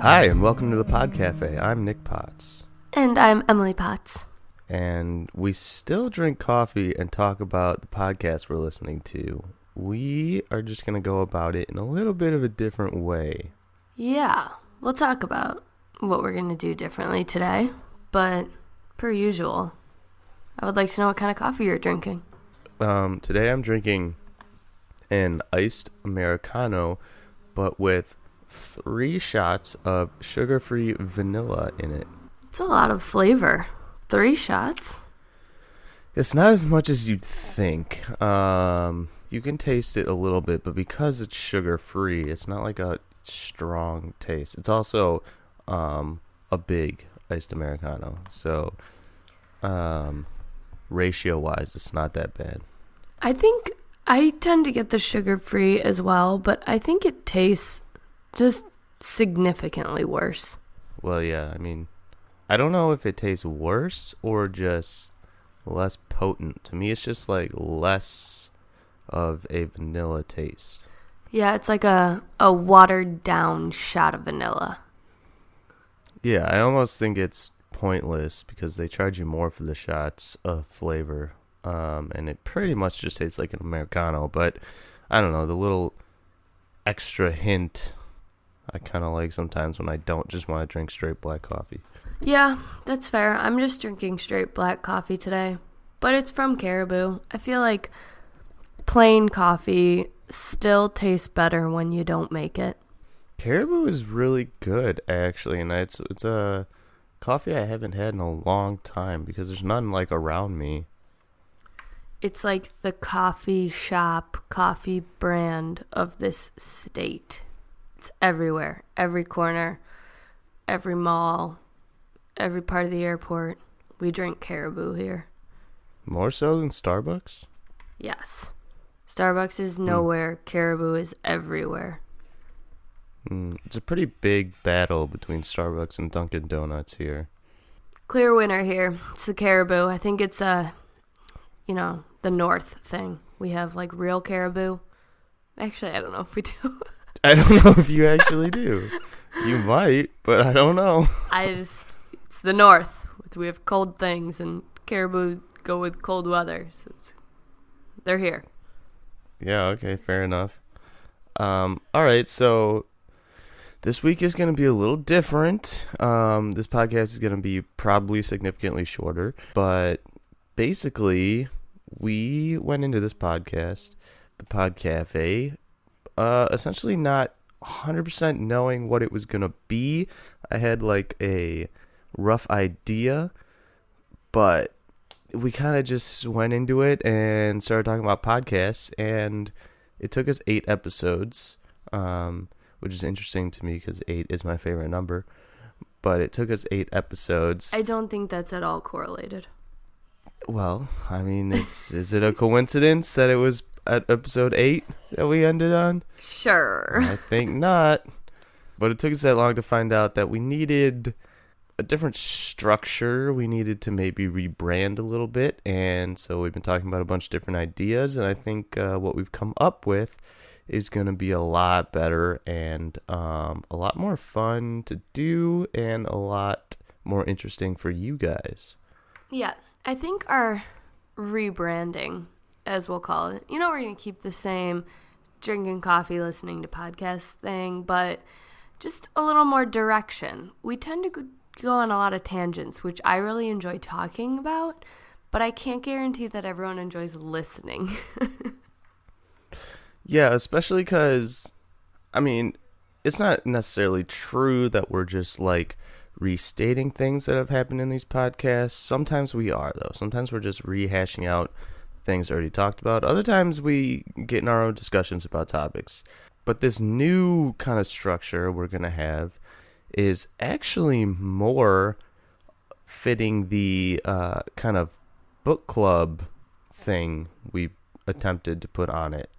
Hi, and welcome to the Pod Cafe. I'm Nick Potts. And I'm Emily Potts. And we still drink coffee and talk about the podcast we're listening to. We are just going to go about it in a little bit of a different way. Yeah, we'll talk about what we're going to do differently today. But, per usual, I would like to know what kind of coffee you're drinking. Today I'm drinking an iced Americano, but with 3 shots of sugar-free vanilla in it. It's a lot of flavor. 3 shots? It's not as much as you'd think. You can taste it a little bit, but because it's sugar-free, it's not like a strong taste. It's also a big iced Americano. So, ratio-wise, it's not that bad. I think I tend to get the sugar-free as well, but I think it tastes just significantly worse. Well, yeah, I mean, I don't know if it tastes worse or just less potent. To me, it's just like less of a vanilla taste. Yeah, it's like a watered down shot of vanilla. Yeah, I almost think it's pointless because they charge you more for the shots of flavor. And it pretty much just tastes like an Americano, but I don't know, the little extra hint I kind of like sometimes when I don't just want to drink straight black coffee. Yeah, that's fair. I'm just drinking straight black coffee today, but it's from Caribou. I feel like plain coffee still tastes better when you don't make it. Caribou is really good, actually, and it's a coffee I haven't had in a long time because there's none like around me. It's like the coffee shop, coffee brand of this state. It's everywhere, every corner, every mall, every part of the airport. We drink Caribou here. More so than Starbucks? Yes. Starbucks is nowhere. Caribou is everywhere. It's a pretty big battle between Starbucks and Dunkin' Donuts here. Clear winner here. It's the Caribou. I think it's the North thing. We have like real Caribou. Actually, I don't know if we do. I don't know if you actually do. You might, but I don't know. It's the North. We have cold things, and Caribou go with cold weather. So they're here. Yeah, okay, fair enough. All right, so this week is going to be a little different. This podcast is going to be probably significantly shorter, but basically, we went into this podcast, the Pod Cafe, essentially not 100% knowing what it was going to be. I had like a rough idea, but we kind of just went into it and started talking about podcasts, and it took us 8 episodes, which is interesting to me because 8 is my favorite number, but it took us 8 episodes. I don't think that's at all correlated. Well, I mean, is it a coincidence that it was at episode 8 that we ended on? Sure. I think not. But it took us that long to find out that we needed a different structure. We needed to maybe rebrand a little bit. And so we've been talking about a bunch of different ideas. And I think what we've come up with is going to be a lot better and a lot more fun to do and a lot more interesting for you guys. Yeah. I think our rebranding, as we'll call it, we're going to keep the same drinking coffee, listening to podcasts thing, but just a little more direction. We tend to go on a lot of tangents, which I really enjoy talking about, but I can't guarantee that everyone enjoys listening. Yeah, especially because, I mean, it's not necessarily true that we're just like restating things that have happened in these podcasts. Sometimes we are, though. Sometimes we're just rehashing out things already talked about. Other times we get in our own discussions about topics. But this new kind of structure we're going to have is actually more fitting the kind of book club thing we attempted to put on it.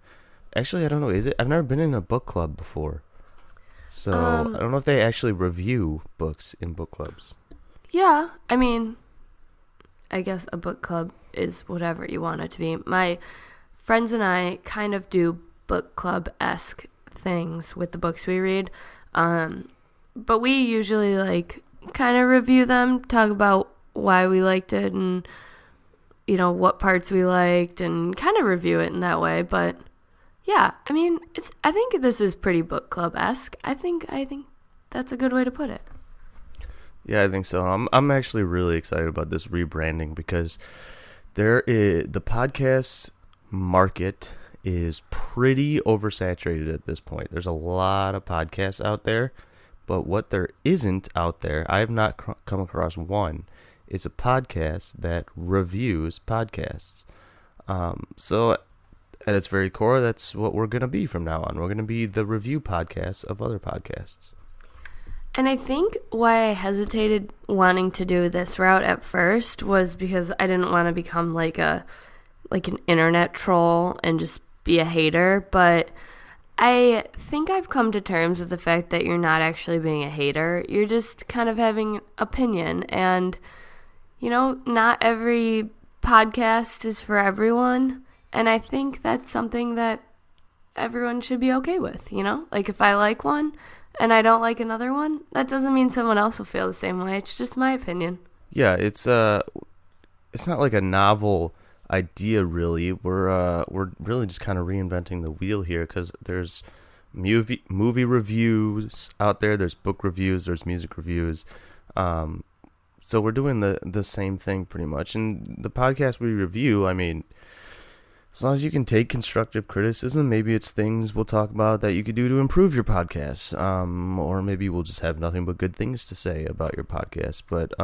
Actually, I don't know. Is it? I've never been in a book club before. So, I don't know if they actually review books in book clubs. Yeah, I mean, I guess a book club is whatever you want it to be. My friends and I kind of do book club-esque things with the books we read. but we usually like kind of review them, talk about why we liked it and, you know, what parts we liked and kind of review it in that way. But yeah, I mean, I think this is pretty book club-esque. I think that's a good way to put it. Yeah, I think so. I'm actually really excited about this rebranding because the podcast market is pretty oversaturated at this point. There's a lot of podcasts out there, but what there isn't out there, I have not come across one, is a podcast that reviews podcasts. So at its very core, that's what we're going to be from now on. We're going to be the review podcast of other podcasts. And I think why I hesitated wanting to do this route at first was because I didn't want to become like an internet troll and just be a hater. But I think I've come to terms with the fact that you're not actually being a hater. You're just kind of having an opinion. And, you know, not every podcast is for everyone. And I think that's something that everyone should be okay with, you know? Like if I like one and I don't like another one, that doesn't mean someone else will feel the same way. It's just my opinion. Yeah, it's not like a novel idea really. We're really just kind of reinventing the wheel here because there's movie reviews out there, there's book reviews, there's music reviews. So we're doing the same thing pretty much. And the podcast we review, I mean, as long as you can take constructive criticism, maybe it's things we'll talk about that you could do to improve your podcast. Or maybe we'll just have nothing but good things to say about your podcast. But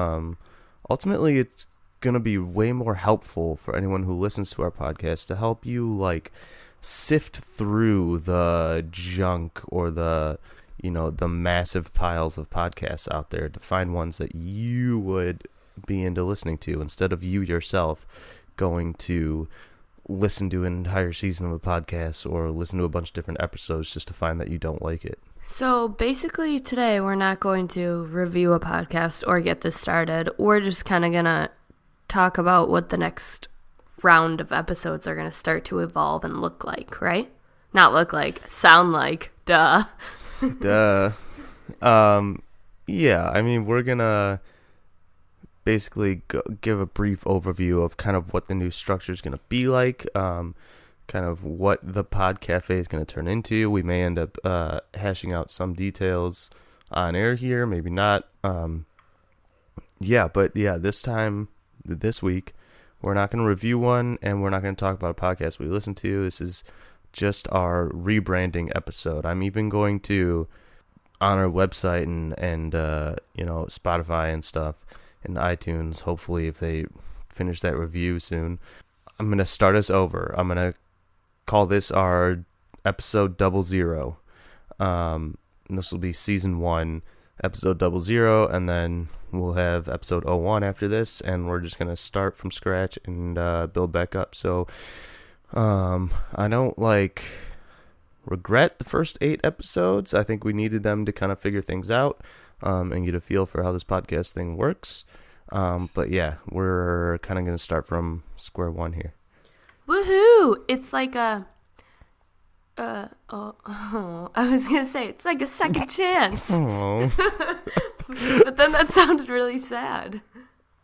ultimately, it's going to be way more helpful for anyone who listens to our podcast to help you, like, sift through the junk or the massive piles of podcasts out there to find ones that you would be into listening to instead of you yourself going to listen to an entire season of a podcast or listen to a bunch of different episodes just to find that you don't like it. So basically today we're not going to review a podcast or get this started. We're just kind of going to talk about what the next round of episodes are going to start to evolve and look like, right? Not look like, sound like, duh. Duh. Yeah, I mean, we're going to basically give a brief overview of kind of what the new structure is going to be like, kind of what the Pod Cafe is going to turn into. We may end up hashing out some details on air here, maybe not. This week, we're not going to review one, and we're not going to talk about a podcast we listen to. This is just our rebranding episode. I'm even going to, on our website and Spotify and stuff, and iTunes, hopefully if they finish that review soon, I'm going to start us over. I'm going to call this our episode 00. This will be season 1, episode 00, and then we'll have episode 01 after this, and we're just going to start from scratch and build back up. So I don't regret the first 8 episodes. I think we needed them to kind of figure things out and get a feel for how this podcast thing works. But yeah, we're kind of going to start from square one here. Woohoo! It's like I was going to say, it's like a second chance. Oh. But then that sounded really sad.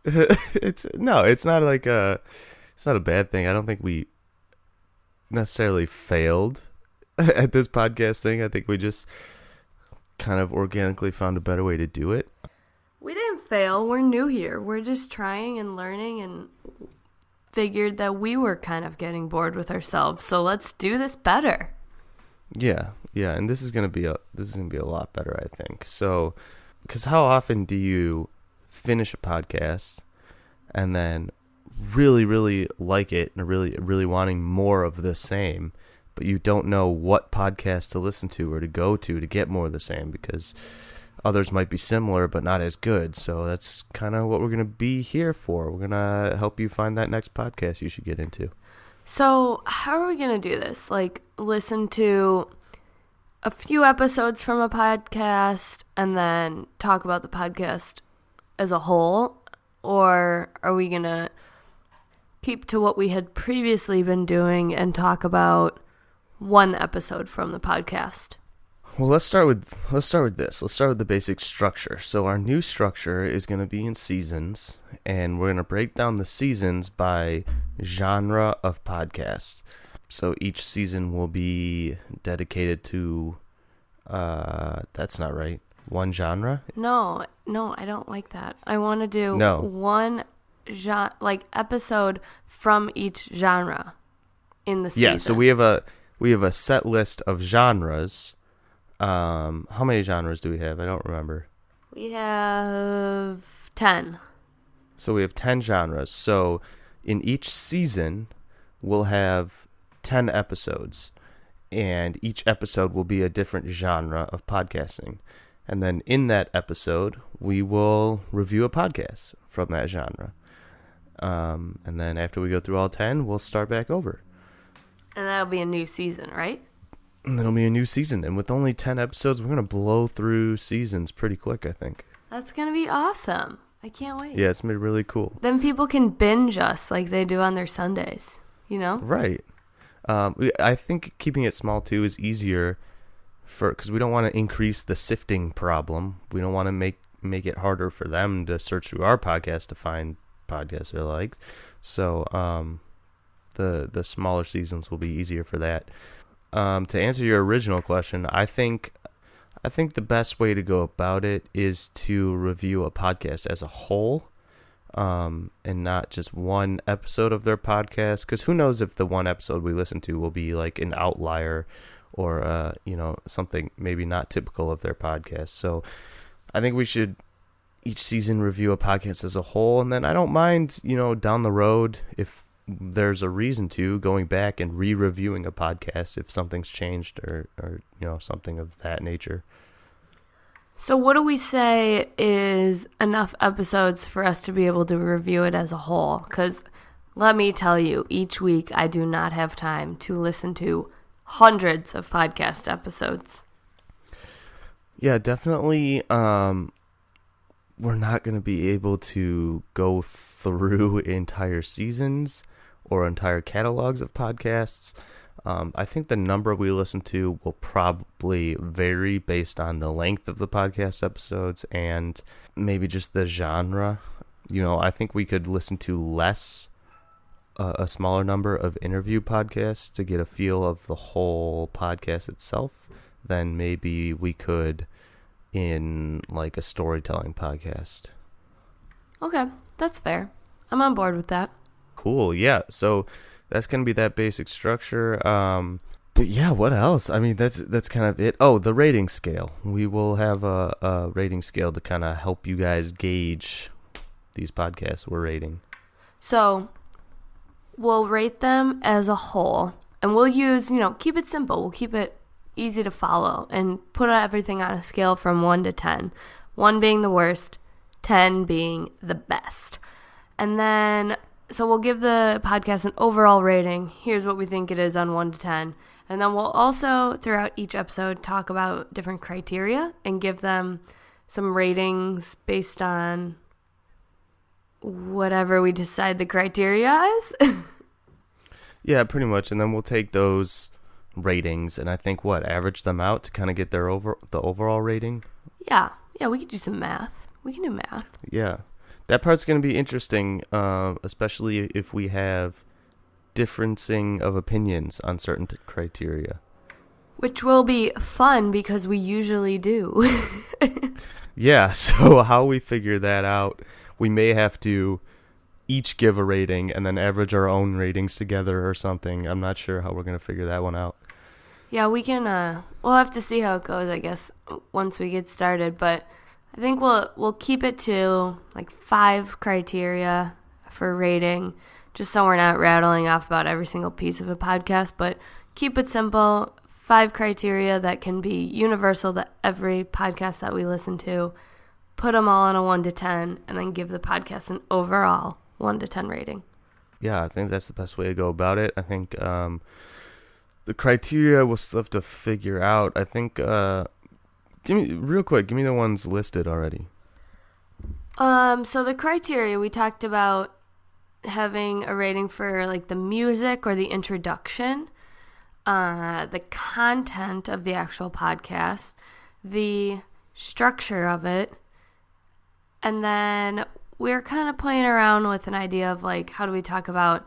It's not a bad thing. I don't think we necessarily failed at this podcast thing. I think we just kind of organically found a better way to do it. We didn't fail. We're new here. We're just trying and learning and figured that we were kind of getting bored with ourselves. So let's do this better. Yeah, and this is gonna be a lot better, I think. So, because how often do you finish a podcast and then really, really like it and really, really wanting more of the same, but you don't know what podcast to listen to or to go to get more of the same because others might be similar but not as good. So that's kind of what we're going to be here for. We're going to help you find that next podcast you should get into. So how are we going to do this? Like, listen to a few episodes from a podcast and then talk about the podcast as a whole? Or are we going to keep to what we had previously been doing and talk about one episode from the podcast? Well, let's start with this. Let's start with the basic structure. So our new structure is going to be in seasons, and we're going to break down the seasons by genre of podcast. So each season will be dedicated to that's not right. One genre? No, I don't like that. I want to do No. one episode from each genre in the season. Yeah, so we have a set list of genres. How many genres do we have? I don't remember. We have 10. So we have 10 genres. So in each season, we'll have 10 episodes. And each episode will be a different genre of podcasting. And then in that episode, we will review a podcast from that genre. And then after we go through all 10, we'll start back over. And that'll be a new season, right? And then it'll be a new season. And with only 10 episodes, we're going to blow through seasons pretty quick, I think. That's going to be awesome. I can't wait. Yeah, it's going to be really cool. Then people can binge us like they do on their Sundays, you know? Right. I think keeping it small, too, is easier because we don't want to increase the sifting problem. We don't want to make it harder for them to search through our podcast to find podcasts they like. So the smaller seasons will be easier for that. To answer your original question, I think the best way to go about it is to review a podcast as a whole, and not just one episode of their podcast. Because who knows if the one episode we listen to will be like an outlier or something maybe not typical of their podcast. So I think we should each season review a podcast as a whole, and then I don't mind down the road if there's a reason to going back and re-reviewing a podcast if something's changed or something of that nature. So what do we say is enough episodes for us to be able to review it as a whole? Because let me tell you, each week I do not have time to listen to hundreds of podcast episodes. Yeah, definitely. We're not going to be able to go through entire seasons or entire catalogs of podcasts. I think the number we listen to will probably vary based on the length of the podcast episodes and maybe just the genre. I think we could listen to a smaller number of interview podcasts to get a feel of the whole podcast itself than maybe we could in like a storytelling podcast. Okay, that's fair. I'm on board with that. Cool, yeah. So that's gonna be that basic structure. But yeah, what else? I mean, that's kind of it. Oh, the rating scale. We will have a rating scale to kind of help you guys gauge these podcasts we're rating. So we'll rate them as a whole, and we'll use, keep it simple. We'll keep it easy to follow and put everything on a scale from 1 to 10. 1 being the worst, 10 being the best. And then, so we'll give the podcast an overall rating. Here's what we think it is on 1 to 10. And then we'll also, throughout each episode, talk about different criteria and give them some ratings based on whatever we decide the criteria is. Yeah, pretty much. And then we'll take those ratings and I think average them out to kind of get the overall rating. Yeah, we could do some math. We can do math. Yeah, that part's going to be interesting, especially if we have differencing of opinions on certain criteria. Which will be fun because we usually do. Yeah, so how we figure that out, we may have to each give a rating and then average our own ratings together or something. I'm not sure how we're going to figure that one out. Yeah, we can, we'll have to see how it goes, I guess, once we get started. But I think we'll keep it to like 5 criteria for rating, just so we're not rattling off about every single piece of a podcast. But keep it simple, 5 criteria that can be universal to every podcast that we listen to. Put them all on a 1 to 10, and then give the podcast an overall 1 to 10 rating. Yeah, I think that's the best way to go about it. I think the criteria we'll still have to figure out. I think, give me the ones listed already. So the criteria, we talked about having a rating for like the music or the introduction. the content of the actual podcast, the structure of it, and then we're kind of playing around with an idea of like, how do we talk about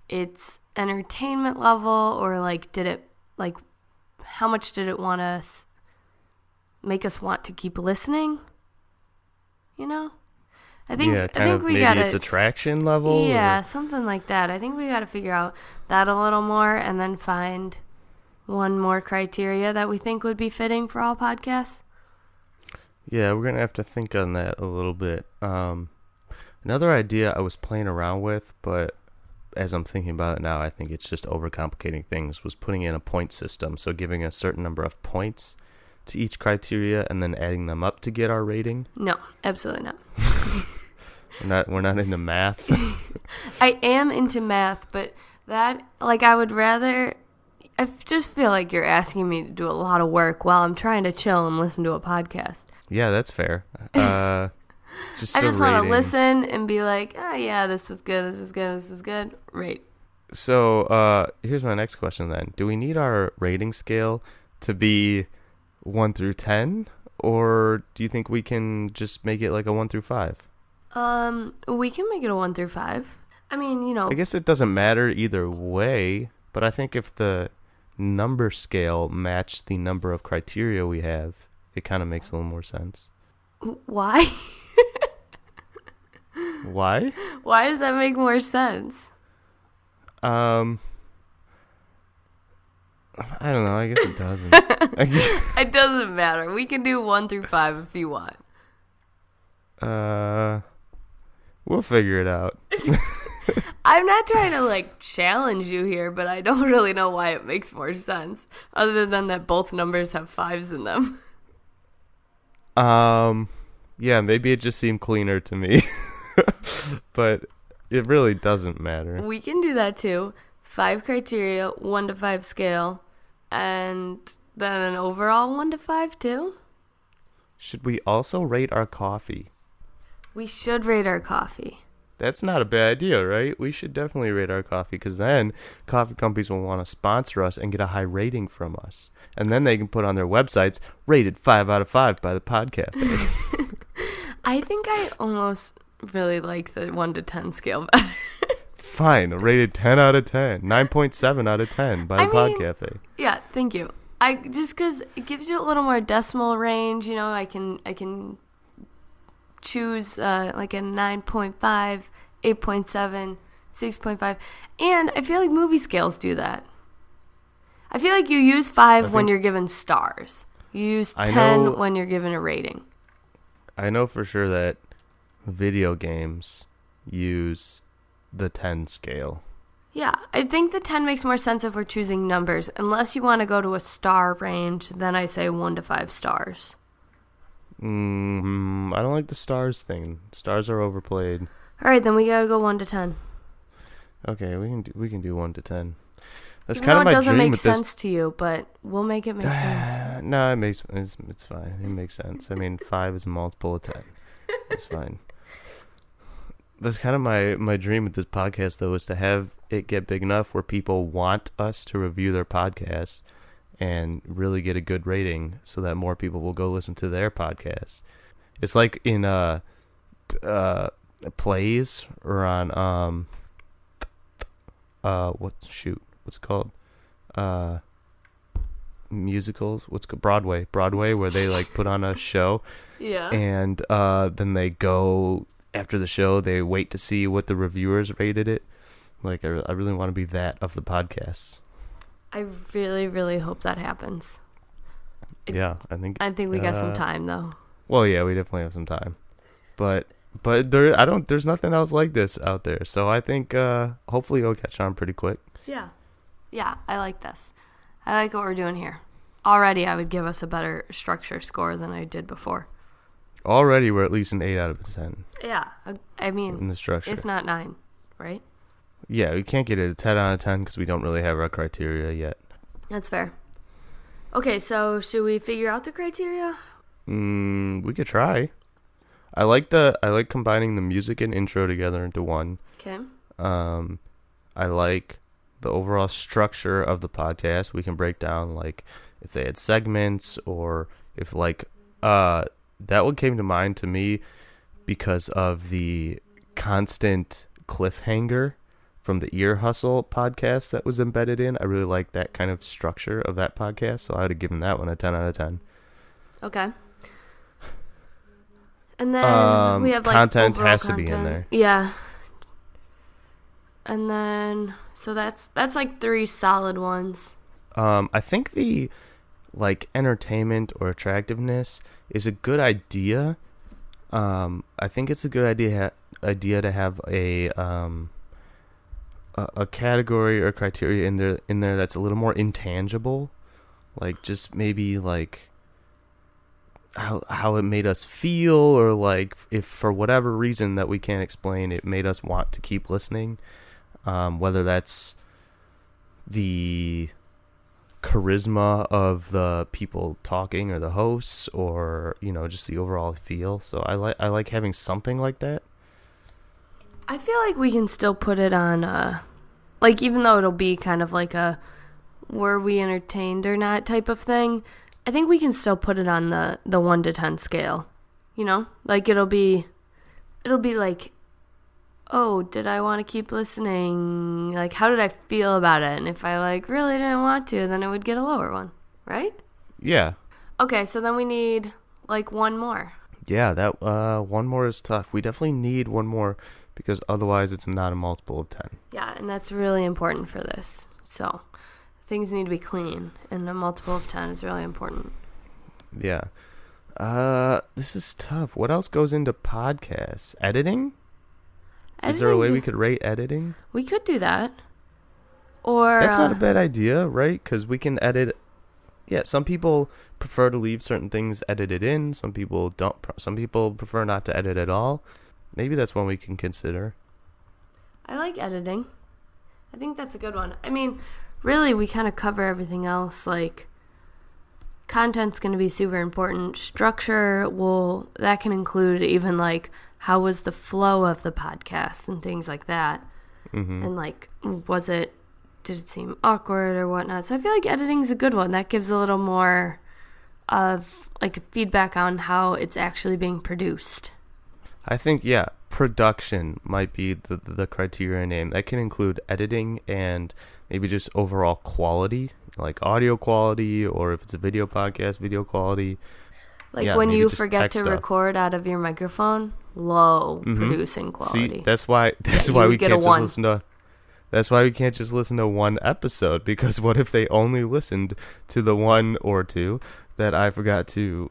its entertainment level, or like, how much did it make us want to keep listening? I think we maybe gotta, its attraction level. Yeah, something like that. I think we got to figure out that a little more, and then find one more criteria that we think would be fitting for all podcasts. Yeah, we're gonna have to think on that a little bit. Another idea I was playing around with, but as I'm thinking about it now, I think it's just overcomplicating things, was putting in a point system. So giving a certain number of points to each criteria and then adding them up to get our rating. No, absolutely not. We're not into math. I am into math, but that, like, I just feel like you're asking me to do a lot of work while I'm trying to chill and listen to a podcast. Yeah, that's fair. I just want to listen and be like, oh yeah, this was good, this was good, this was good. Rate. So here's my next question then. Do we need our rating scale to be 1 through 10? Or do you think we can just make it like a 1 through 5? We can make it a 1 through 5. I mean, I guess it doesn't matter either way, but I think if the number scale matched the number of criteria we have, it kind of makes a little more sense. Why? Why? Why does that make more sense? I don't know. I guess it doesn't. It doesn't matter. We can do 1 through 5 if you want. We'll figure it out. I'm not trying to like challenge you here, but I don't really know why it makes more sense, other than that both numbers have 5s in them. Yeah, maybe it just seemed cleaner to me. But it really doesn't matter. We can do that too. 5 criteria, 1 to 5 scale, and then an overall 1 to 5 too. Should we also rate our coffee? We should rate our coffee. That's not a bad idea, right? We should definitely rate our coffee, because then coffee companies will want to sponsor us and get a high rating from us. And then they can put on their websites, rated 5 out of 5 by the podcast. I think I almost really like the 1 to 10 scale better. Fine, rated 10 out of 10, 9.7 out of 10 by the Podcafe. Yeah, thank you. Just because it gives you a little more decimal range, I can choose like a 9.5, 8.7, 6.5, and I feel like movie scales do that. I feel like you use 5 when you're given stars. You use 10 when you're given a rating. I know for sure that video games use the 10 scale. Yeah, I think the 10 makes more sense if we're choosing numbers. Unless you want to go to a star range, then I say 1 to 5 stars. I don't like the stars thing. Stars are overplayed. All right, then we gotta go 1 to 10. Okay, we can do 1 to 10. That's Even kind of my though it doesn't dream make sense to you, but we'll make it make sense. No, it's fine. It makes sense. I mean, 5 is a multiple of 10. It's fine. That's kind of my dream with this podcast, though, is to have it get big enough where people want us to review their podcasts and really get a good rating so that more people will go listen to their podcasts. It's like in plays or on what's it called? Musicals. Broadway, where they like put on a show. Yeah. And then they go after the show, they wait to see what the reviewers rated it. Like I really want to be that of the podcasts. I really, really hope that happens. Yeah, I think we got some time though. Well, yeah, we definitely have some time. But there's nothing else like this out there. So I think hopefully it'll catch on pretty quick. Yeah. Yeah, I like this. I like what we're doing here. Already I would give us a better structure score than I did before. Already we're at least an 8 out of 10. Yeah. I mean, in the structure. If not 9, right? Yeah, we can't get it a 10 out of 10 because we don't really have our criteria yet. That's fair. Okay, so should we figure out the criteria? We could try. I like combining the music and intro together into one. Okay. I like the overall structure of the podcast. We can break down like if they had segments or if like that one came to mind to me because of the constant cliffhanger from the Ear Hustle podcast that was embedded in. I really like that kind of structure of that podcast, so I would have given that one a 10 out of 10. Okay. And then we have like content has content. to be in there. Yeah. And then so that's like 3 solid ones. I think the like entertainment or attractiveness is a good idea. I think it's a good idea to have a category or criteria in there that's a little more intangible, like just maybe like how it made us feel, or like if for whatever reason that we can't explain it made us want to keep listening, whether that's the charisma of the people talking or the hosts, or just the overall feel. So I like having something like that. I feel like we can still put it on like, even though it'll be kind of like a were we entertained or not type of thing, I think we can still put it on the 1 to 10 scale. Like it'll be like, oh, did I want to keep listening? Like, how did I feel about it? And if I like really didn't want to, then it would get a lower one, right? Yeah. Okay, so then we need like one more. Yeah, that one more is tough. We definitely need one more because otherwise it's not a multiple of 10. Yeah, and that's really important for this. So things need to be clean, and a multiple of 10 is really important. Yeah. This is tough. What else goes into podcasts? Editing? Is there a way we could rate editing? We could do that. Or that's not a bad idea, right? Because we can edit. Yeah, some people prefer to leave certain things edited in. Some people don't. Some people prefer not to edit at all. Maybe that's one we can consider. I like editing. I think that's a good one. I mean, really, we kind of cover everything else. Like, content's going to be super important. Structure, that can include even like how was the flow of the podcast and things like that. Mm-hmm. And like, did it seem awkward or whatnot? So I feel like editing's a good one. That gives a little more of like feedback on how it's actually being produced. I think, yeah, production might be the criteria name. That can include editing and maybe just overall quality, like audio quality, or if it's a video podcast, video quality. Like when you forget to record out of your microphone, low producing quality. See, that's why we can't just listen to. That's why we can't just listen to one episode, because what if they only listened to the 1 or 2 that I forgot to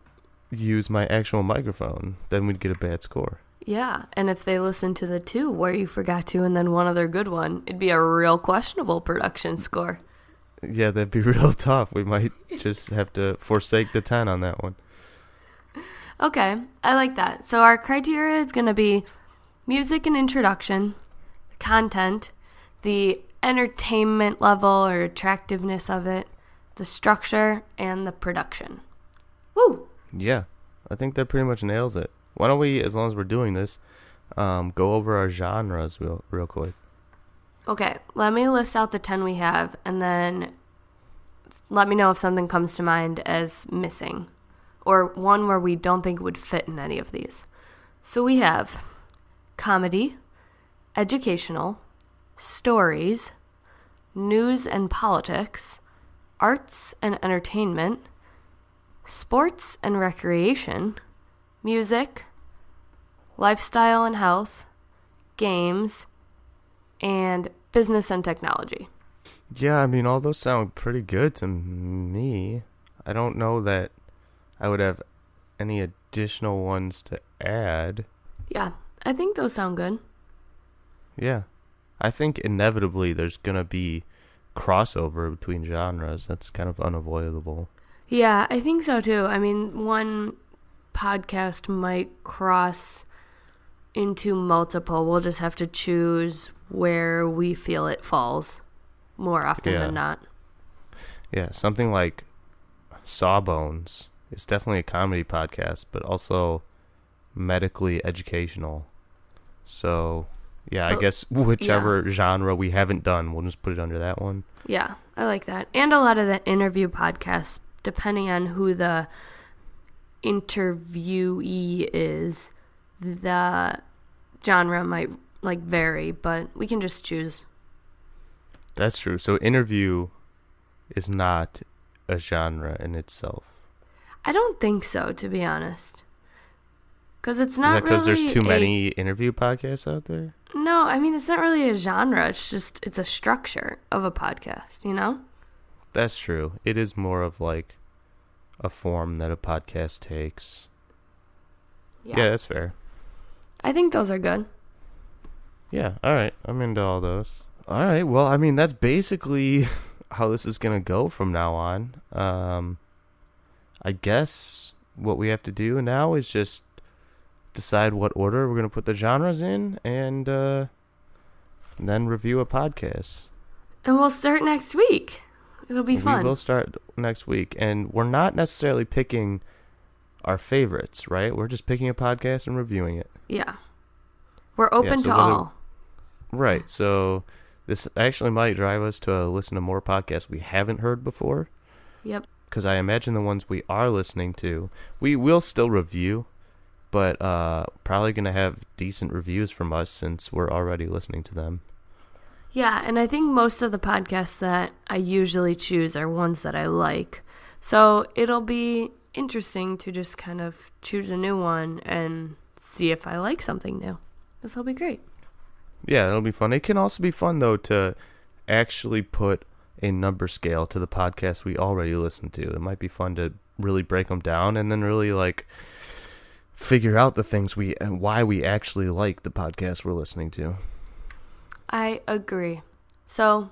use my actual microphone? Then we'd get a bad score. Yeah, and if they listened to the 2 where you forgot to and then one other good one, it'd be a real questionable production score. Yeah, that'd be real tough. We might just have to forsake the 10 on that one. Okay, I like that. So our criteria is going to be music and introduction, content, the entertainment level or attractiveness of it, the structure, and the production. Woo! Yeah, I think that pretty much nails it. Why don't we, as long as we're doing this, go over our genres real quick. Okay, let me list out the 10 we have, and then let me know if something comes to mind as missing, or one where we don't think would fit in any of these. So we have comedy, educational, stories, news and politics, arts and entertainment, sports and recreation, music, lifestyle and health, games, and business and technology. Yeah, I mean, all those sound pretty good to me. I don't know that I would have any additional ones to add. Yeah, I think those sound good. Yeah. I think inevitably there's going to be crossover between genres. That's kind of unavoidable. Yeah, I think so too. I mean, one podcast might cross into multiple. We'll just have to choose where we feel it falls more often than not. Yeah, something like Sawbones is definitely a comedy podcast, but also medically educational. So Yeah, I guess whichever genre we haven't done, we'll just put it under that one. Yeah, I like that. And a lot of the interview podcasts, depending on who the interviewee is, the genre might vary, but we can just choose. That's true. So interview is not a genre in itself. I don't think so, to be honest. Because it's not really. Is that because there's too many interview podcasts out there? No, I mean, it's not really a genre. It's a structure of a podcast, you know? That's true. It is more of like a form that a podcast takes. Yeah, that's fair. I think those are good. Yeah, all right. I'm into all those. All right, well, I mean, that's basically how this is going to go from now on. I guess what we have to do now is just decide what order we're going to put the genres in and then review a podcast. And we'll start next week. It'll be fun. We will start next week. And we're not necessarily picking our favorites, right? We're just picking a podcast and reviewing it. Yeah. We're open to all. Right. So this actually might drive us to listen to more podcasts we haven't heard before. Yep. Because I imagine the ones we are listening to, we will still review, but probably going to have decent reviews from us since we're already listening to them. Yeah, and I think most of the podcasts that I usually choose are ones that I like. So it'll be interesting to just kind of choose a new one and see if I like something new. This will be great. Yeah, it'll be fun. It can also be fun, though, to actually put a number scale to the podcast we already listen to. It might be fun to really break them down and then really, figure out the things why we actually like the podcast we're listening to. I agree. So,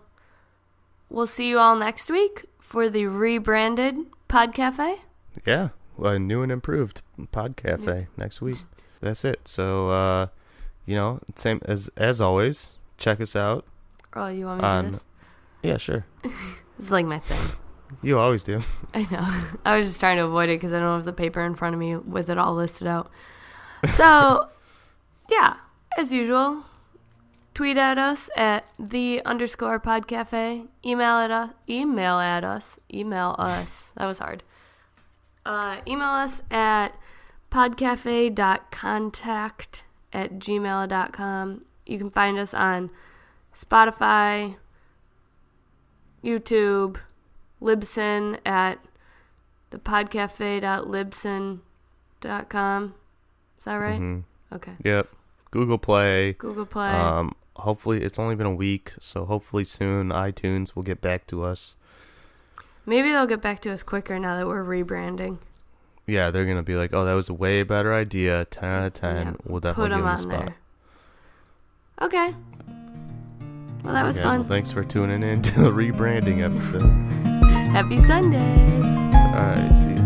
we'll see you all next week for the rebranded Pod Cafe. Yeah, a new and improved Pod Cafe next week. That's it. So, same as always, check us out. Oh, you want me to do this? Yeah, sure. It's like my thing. You always do. I know. I was just trying to avoid it because I don't have the paper in front of me with it all listed out. So, yeah, as usual, tweet at us at _podcafe. Email us. That was hard. Email us at podcafe.contact@gmail.com. You can find us on Spotify, YouTube, Libsyn at thepodcafe.libsyn.com. Is that right? Mm-hmm. Okay. Yep. Google Play. Hopefully it's only been a week, so hopefully soon iTunes will get back to us. Maybe they'll get back to us quicker now that we're rebranding. Yeah, they're going to be like, oh, that was a way better idea. 10 out of 10. Yeah, we'll definitely give them a spot. There. Okay. Well, that was fun. Well, thanks for tuning in to the rebranding episode. Happy Sunday. All right, see you.